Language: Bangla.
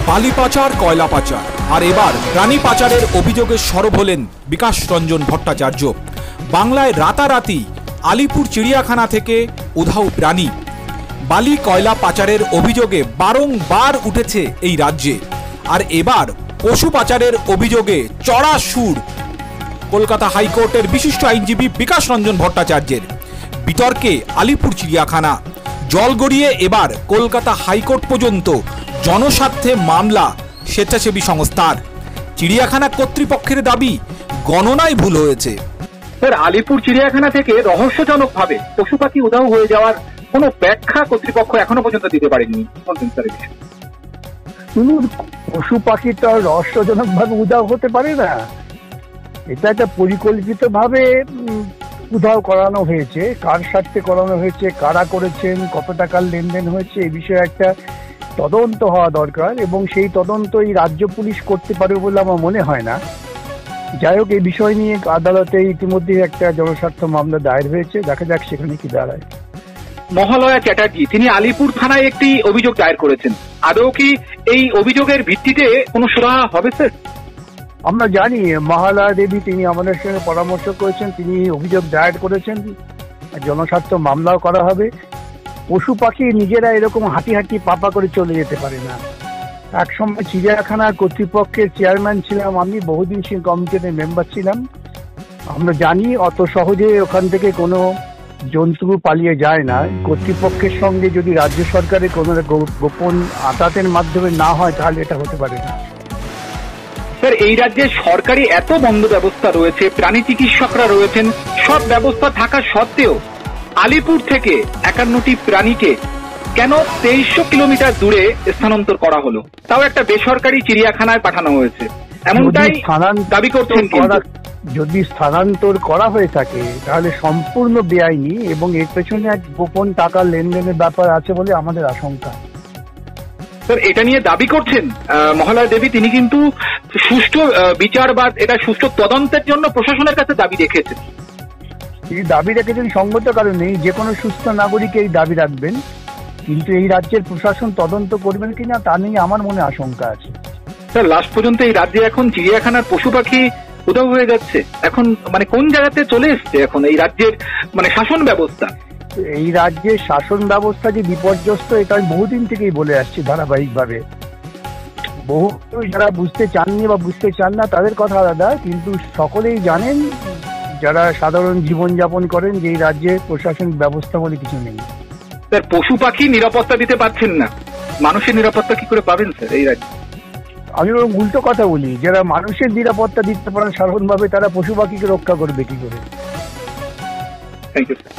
বালি পাচার, কয়লা পাচার আর এবার প্রাণী পাচারের অভিযোগে সরব হলেন বিকাশ রঞ্জন ভট্টাচার্য। বাংলায় রাতারাতি আলিপুর চিড়িয়াখানা থেকে উধাও প্রাণী। বালি কয়লা পাচারের অভিযোগে বারংবার উঠেছে এই রাজ্যে, আর এবার পশু পাচারের অভিযোগে চড়া সুর কলকাতা হাইকোর্টের বিশিষ্ট আইনজীবী বিকাশ রঞ্জন ভট্টাচার্যের। বিতর্কে আলিপুর চিড়িয়াখানা, জল গড়িয়ে এবার কলকাতা হাইকোর্ট পর্যন্ত জনস্বার্থে মামলা স্বেচ্ছাসেবী সংস্থার। চিড়িয়াখানা কর্তৃপক্ষের দাবি গণনায় ভুল হয়েছে। স্যার, আলিপুর চিড়িয়াখানা থেকে রহস্যজনকভাবে পশু পাখি উধাও হয়ে যাওয়ার কোনো ব্যাখ্যা কর্তৃপক্ষ এখনো পর্যন্ত দিতে পারেনি। পশু পাখি তো রহস্যজনক ভাবে উধাও হতে পারে না। এটা একটা পরিকল্পিত ভাবে উধাও করানো হয়েছে। কার স্বার্থে করানো হয়েছে, কারা করেছেন, কত টাকার লেনদেন হয়েছে, এই বিষয়ে একটা তদন্ত হওয়া দরকার, এবং সেই তদন্ত এই রাজ্য পুলিশ করতে পারে বলে আমার মনে হয় না। যাই হোক, এই বিষয় নিয়ে আদালতে ইতিমধ্যে একটা জনস্বার্থ মামলা দায়ের হয়েছে, দেখা যাক সেখানে কি দাঁড়ায়। মহালয়া চ্যাটার্জি, তিনি আলিপুর থানায় একটি অভিযোগ দায়ের করেছেন। আদৌ কি এই অভিযোগের ভিত্তিতে কোনো সুরাহা হবে স্যার? আমরা জানি মহালয়া দেবী তিনি আমাদের সঙ্গে পরামর্শ করেছেন, তিনি অভিযোগ দায়ের করেছেন, জনস্বার্থ মামলাও করা হবে। পশু পাখি নিজেরা এরকম হাঁটি হাঁটি পাপা করে চলে যেতে পারে না। একসময় চিড়িয়াখানার কর্তৃপক্ষের চেয়ারম্যান ছিলাম আমি, বহুদিন সেই কমিটির মেম্বার ছিলাম। আমরা জানি অত সহজে ওখান থেকে কোনো জন্তু পালিয়ে যায় না। কর্তৃপক্ষের সঙ্গে যদি রাজ্য সরকারের কোনো গোপন আতাতের মাধ্যমে না হয় তাহলে এটা হতে পারে না। স্যার, এই রাজ্যে সরকারি এত বন্ধ ব্যবস্থা রয়েছে, প্রাণী চিকিৎসকরা রয়েছেন, সব ব্যবস্থা থাকা সত্ত্বেও আলিপুর থেকে 51টি প্রাণীকে কেন 2300 কিলোমিটার দূরে স্থানান্তর করা হলো, তাও একটা বেসরকারি চিড়িয়াখানায় পাঠানো হয়েছে, এমনটাই দাবি করছেন। যদি স্থানান্তর করা হয়ে থাকে তাহলে সম্পূর্ণ বেআইনি, এবং এর পেছনে এক গোপন টাকার লেনদেনের ব্যাপার আছে বলে আমাদের আশঙ্কা। স্যার, এটা নিয়ে দাবি করছেন মহালয়া দেবী, তিনি কিন্তু সুষ্ঠু বিচার বা এটা সুষ্ঠু তদন্তের জন্য প্রশাসনের কাছে দাবি রেখেছেন। তিনি দাবি রেখেছেন সঙ্গত কারণে, যে কোনো সুস্থ নাগরিক এই দাবি রাখবেন, কিন্তু এই রাজ্যের প্রশাসন তদন্ত করবেন কিনা তা নিয়ে আমার মনে আশঙ্কা আছে। স্যার, লাস্ট পর্যন্ত এই রাজ্যে এখন চিড়িয়াখানার পশু পাখি উধাও হয়ে যাচ্ছে। এখন মানে কোন জায়গাতে চলে এসছে এখন এই রাজ্যের মানে শাসন ব্যবস্থা? এই রাজ্যের শাসন ব্যবস্থা যে বিপর্যস্ত, এটা আমি বহুদিন থেকেই বলে আসছি ধারাবাহিকভাবে। বহু যারা বুঝতে চাননি বা বুঝতে চান না তাদের কথা আলাদা, কিন্তু সকলেই জানেন যারা সাধারণ জীবনযাপন করেন যে এই রাজ্যে প্রশাসন ব্যবস্থা বলে কিছু নেই। স্যার, পশু পাখি নিরাপত্তা দিতে পারছেন না, মানুষের নিরাপত্তা কি করে পাবেন স্যার এই রাজ্যে? আমি উল্টো কথা বলি, যারা মানুষের নিরাপত্তা দিতে পারেন সাধারণভাবে, তারা পশু পাখিকে রক্ষা করবে কি করে? Thank you sir.